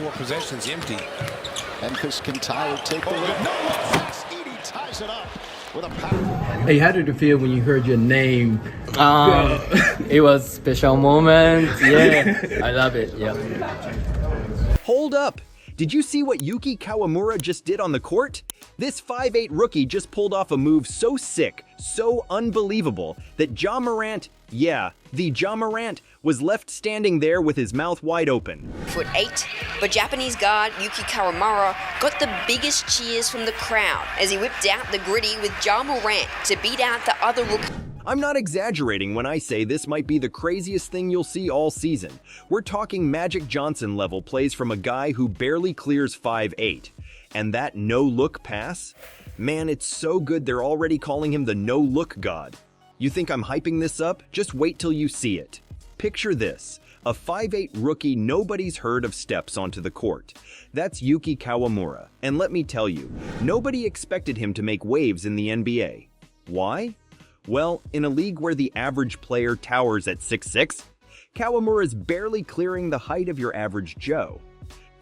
4 possessions empty. Memphis can tie or take the lead. No look pass. Edie ties it up with a power. Hey, how did it feel when you heard your name? It was a special moment. Yeah, I love it. Yeah. Hold up! Did you see what Yuki Kawamura just did on the court? This 5'8" rookie just pulled off a move so sick, so unbelievable, that MORANT, yeah, the MORANT, was left standing there with his mouth wide open. 8'8", but Japanese guard Yuki Kawamura got the biggest cheers from the crowd as he whipped out the gritty with MORANT to beat out the other rookie. I'm not exaggerating when I say this might be the craziest thing you'll see all season. We're talking Magic Johnson level plays from a guy who barely clears 5'8". And that no-look pass? Man, it's so good they're already calling him the no-look god. You think I'm hyping this up? Just wait till you see it. Picture this, a 5'8" rookie nobody's heard of steps onto the court. That's Yuki Kawamura, and let me tell you, nobody expected him to make waves in the NBA. Why? Well, in a league where the average player towers at 6'6", Kawamura's barely clearing the height of your average Joe.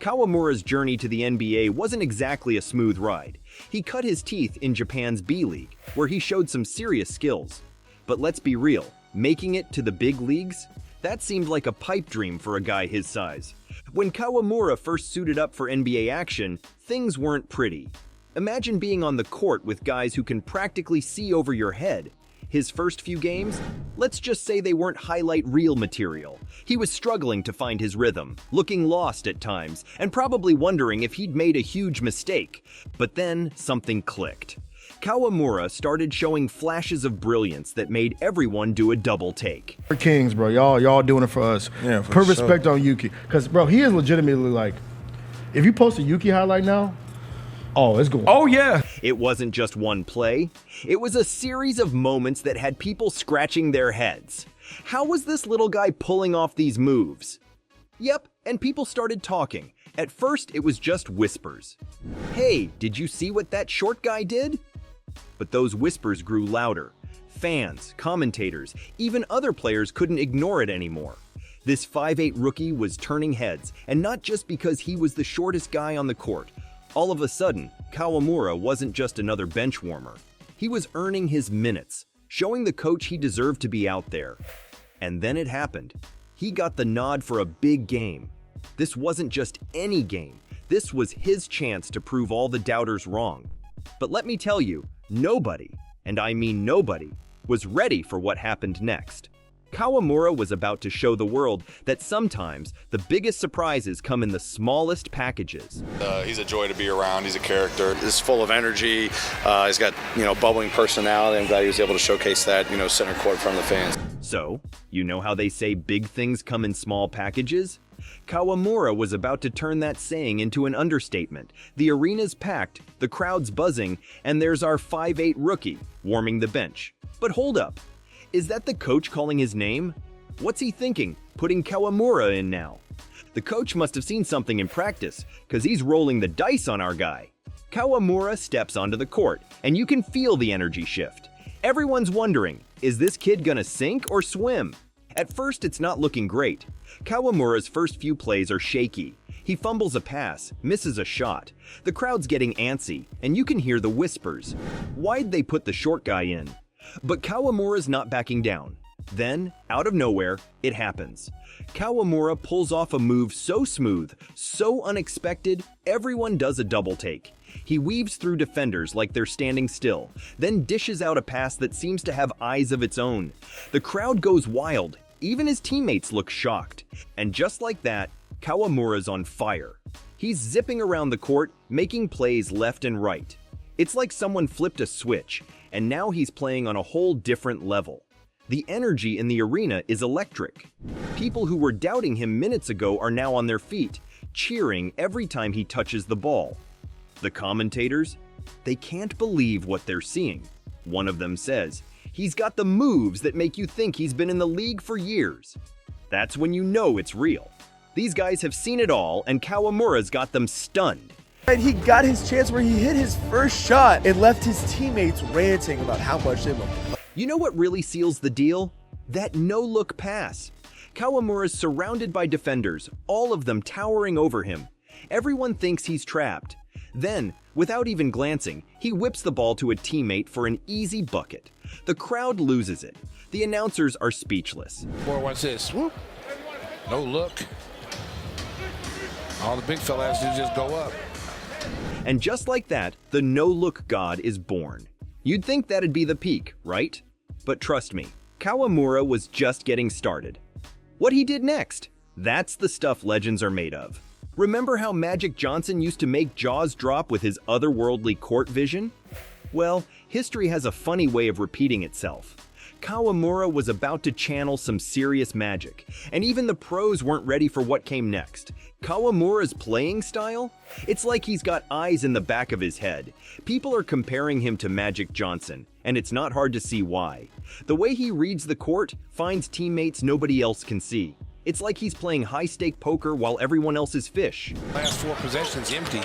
Kawamura's journey to the NBA wasn't exactly a smooth ride. He cut his teeth in Japan's B-League, where he showed some serious skills. But let's be real, making it to the big leagues? That seemed like a pipe dream for a guy his size. When Kawamura first suited up for NBA action, things weren't pretty. Imagine being on the court with guys who can practically see over your head. His first few games, let's just say they weren't highlight reel material. He was struggling to find his rhythm, looking lost at times, and probably wondering if he'd made a huge mistake. But then something clicked. Kawamura started showing flashes of brilliance that made everyone do a double take. We're kings, bro. Y'all doing it for us. Yeah, for Put sure. respect on Yuki. Because, bro, he is legitimately like, if you post a Yuki highlight now, oh, it's going. Oh, yeah. It wasn't just one play. It was a series of moments that had people scratching their heads. How was this little guy pulling off these moves? Yep, and people started talking. At first, it was just whispers. Hey, did you see what that short guy did? But those whispers grew louder. Fans, commentators, even other players couldn't ignore it anymore. This 5'8" rookie was turning heads, and not just because he was the shortest guy on the court. All of a sudden, Kawamura wasn't just another bench warmer. He was earning his minutes, showing the coach he deserved to be out there. And then it happened. He got the nod for a big game. This wasn't just any game. This was his chance to prove all the doubters wrong. But let me tell you, nobody, and I mean nobody, was ready for what happened next. Kawamura was about to show the world that sometimes the biggest surprises come in the smallest packages. He's a joy to be around. He's a character. He's full of energy. He's got, bubbling personality. I'm glad he was able to showcase that, center court in front of the fans. So, you know how they say big things come in small packages? Kawamura was about to turn that saying into an understatement. The arena's packed, the crowd's buzzing, and there's our 5'8" rookie warming the bench. But hold up. Is that the coach calling his name? What's he thinking, putting Kawamura in now? The coach must have seen something in practice, because he's rolling the dice on our guy. Kawamura steps onto the court, and you can feel the energy shift. Everyone's wondering, is this kid gonna sink or swim? At first, it's not looking great. Kawamura's first few plays are shaky. He fumbles a pass, misses a shot. The crowd's getting antsy, and you can hear the whispers. Why'd they put the short guy in? But Kawamura's not backing down. Then, out of nowhere, it happens. Kawamura pulls off a move so smooth, so unexpected, everyone does a double take. He weaves through defenders like they're standing still, then dishes out a pass that seems to have eyes of its own. The crowd goes wild, even his teammates look shocked. And just like that, Kawamura's on fire. He's zipping around the court, making plays left and right. It's like someone flipped a switch, and now he's playing on a whole different level. The energy in the arena is electric. People who were doubting him minutes ago are now on their feet, cheering every time he touches the ball. The commentators? They can't believe what they're seeing. One of them says, he's got the moves that make you think he's been in the league for years. That's when you know it's real. These guys have seen it all, and Kawamura's got them stunned. And he got his chance where he hit his first shot and left his teammates ranting about how much they love him. You know what really seals the deal? That no-look pass. Kawamura's surrounded by defenders, all of them towering over him. Everyone thinks he's trapped. Then, without even glancing, he whips the ball to a teammate for an easy bucket. The crowd loses it. The announcers are speechless. Boy, watch this. Whoop. No look. All the big fellas do just go up. And just like that, the no-look god is born. You'd think that'd be the peak, right? But trust me, Kawamura was just getting started. What he did next, that's the stuff legends are made of. Remember how Magic Johnson used to make jaws drop with his otherworldly court vision? Well, history has a funny way of repeating itself. Kawamura was about to channel some serious magic, and even the pros weren't ready for what came next. Kawamura's playing style? It's like he's got eyes in the back of his head. People are comparing him to Magic Johnson, and it's not hard to see why. The way he reads the court finds teammates nobody else can see. It's like he's playing high-stake poker while everyone else is fish. Last 4 possessions empty.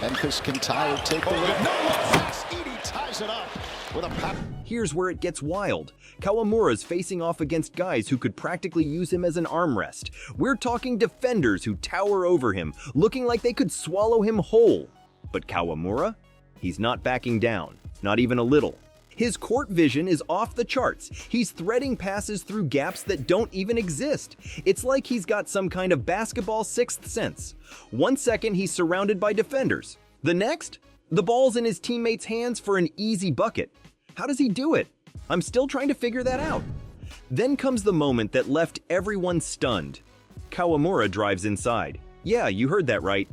And Chris Kintai will take the lead. No look pass. Edie ties it up with a pop. Here's where it gets wild. Kawamura's facing off against guys who could practically use him as an armrest. We're talking defenders who tower over him, looking like they could swallow him whole. But Kawamura? He's not backing down, not even a little. His court vision is off the charts. He's threading passes through gaps that don't even exist. It's like he's got some kind of basketball sixth sense. 1 second, he's surrounded by defenders. The next, the ball's in his teammates' hands for an easy bucket. How does he do it? I'm still trying to figure that out. Then comes the moment that left everyone stunned. Kawamura drives inside. Yeah, you heard that right.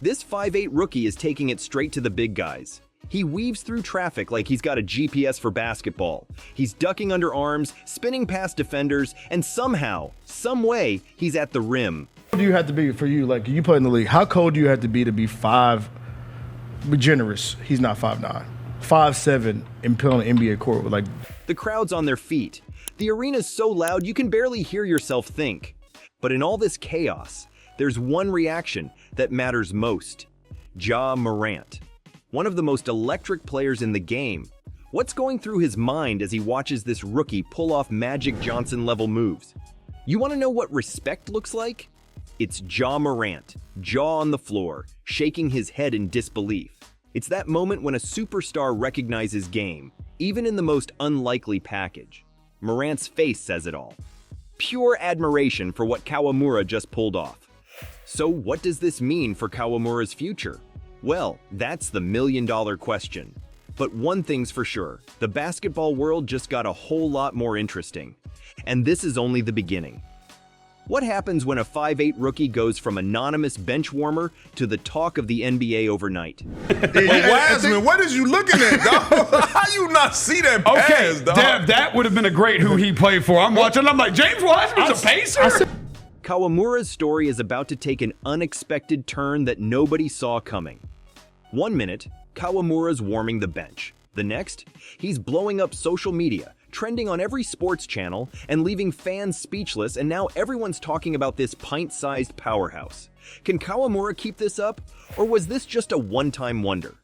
This 5'8" rookie is taking it straight to the big guys. He weaves through traffic like he's got a GPS for basketball. He's ducking under arms, spinning past defenders, and somehow, some way, he's at the rim. How do you have to be for you? Like you play in the league. How cold do you have to be 5? Be generous. He's not 5'9", 5'7", and play on an NBA court with like. The crowd's on their feet. The arena's so loud you can barely hear yourself think. But in all this chaos, there's one reaction that matters most. MORANT. One of the most electric players in the game. What's going through his mind as he watches this rookie pull off Magic Johnson-level moves? You want to know what respect looks like? It's MORANT, jaw on the floor, shaking his head in disbelief. It's that moment when a superstar recognizes game, even in the most unlikely package. Morant's face says it all. Pure admiration for what Kawamura just pulled off. So what does this mean for Kawamura's future? Well, that's the million-dollar question. But one thing's for sure, the basketball world just got a whole lot more interesting. And this is only the beginning. What happens when a 5'8" rookie goes from anonymous bench warmer to the talk of the NBA overnight? Wiseman, what is you looking at, dog? How you not see that pass, dog? That would have been a great who he played for. I'm watching, I'm like, James Wiseman's a pacer? Kawamura's story is about to take an unexpected turn that nobody saw coming. 1 minute, Kawamura's warming the bench. The next, he's blowing up social media, trending on every sports channel, and leaving fans speechless, and now everyone's talking about this pint-sized powerhouse. Can Kawamura keep this up, or was this just a one-time wonder?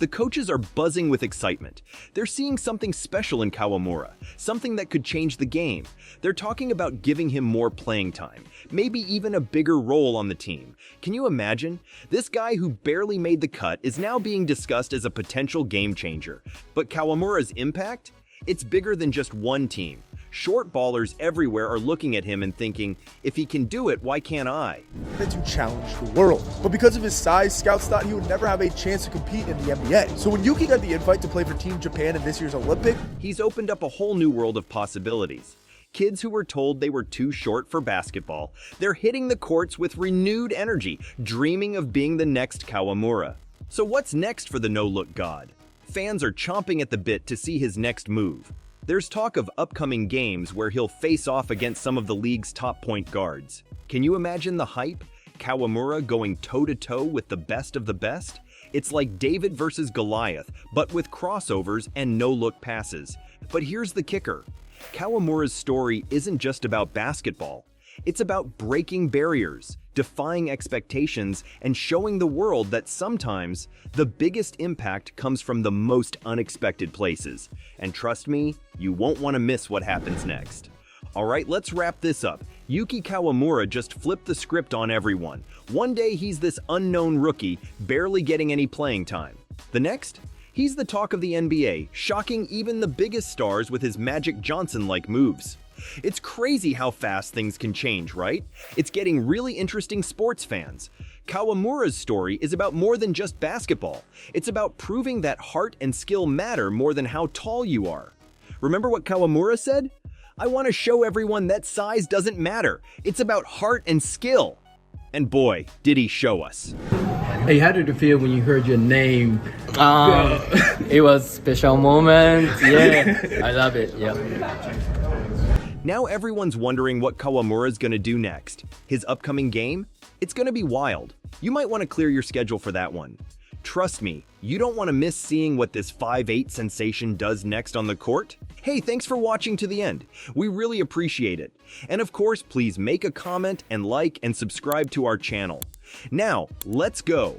The coaches are buzzing with excitement. They're seeing something special in Kawamura, something that could change the game. They're talking about giving him more playing time, maybe even a bigger role on the team. Can you imagine? This guy who barely made the cut is now being discussed as a potential game changer. But Kawamura's impact? It's bigger than just one team. Short ballers everywhere are looking at him and thinking, if he can do it, why can't I? To challenge the world. But because of his size, scouts thought he would never have a chance to compete in the NBA. So when Yuki got the invite to play for Team Japan in this year's Olympic, he's opened up a whole new world of possibilities. Kids who were told they were too short for basketball, they're hitting the courts with renewed energy, dreaming of being the next Kawamura. So what's next for the no-look god? Fans are chomping at the bit to see his next move. There's talk of upcoming games where he'll face off against some of the league's top point guards. Can you imagine the hype? Kawamura going toe-to-toe with the best of the best? It's like David versus Goliath, but with crossovers and no-look passes. But here's the kicker. Kawamura's story isn't just about basketball. It's about breaking barriers, defying expectations, and showing the world that sometimes the biggest impact comes from the most unexpected places. And trust me, you won't want to miss what happens next. All right, let's wrap this up. Yuki Kawamura just flipped the script on everyone. One day he's this unknown rookie, barely getting any playing time. The next, he's the talk of the NBA, shocking even the biggest stars with his Magic Johnson-like moves. It's crazy how fast things can change, right? It's getting really interesting sports fans. Kawamura's story is about more than just basketball. It's about proving that heart and skill matter more than how tall you are. Remember what Kawamura said? I want to show everyone that size doesn't matter. It's about heart and skill. And boy, did he show us. Hey, how did it feel when you heard your name? It was a special moment. Yeah, I love it. Yeah. Now everyone's wondering what Kawamura's gonna do next. His upcoming game? It's gonna be wild. You might want to clear your schedule for that one. Trust me, you don't want to miss seeing what this 5'8" sensation does next on the court. Hey, thanks for watching to the end. We really appreciate it. And of course, please make a comment and like and subscribe to our channel. Now, let's go.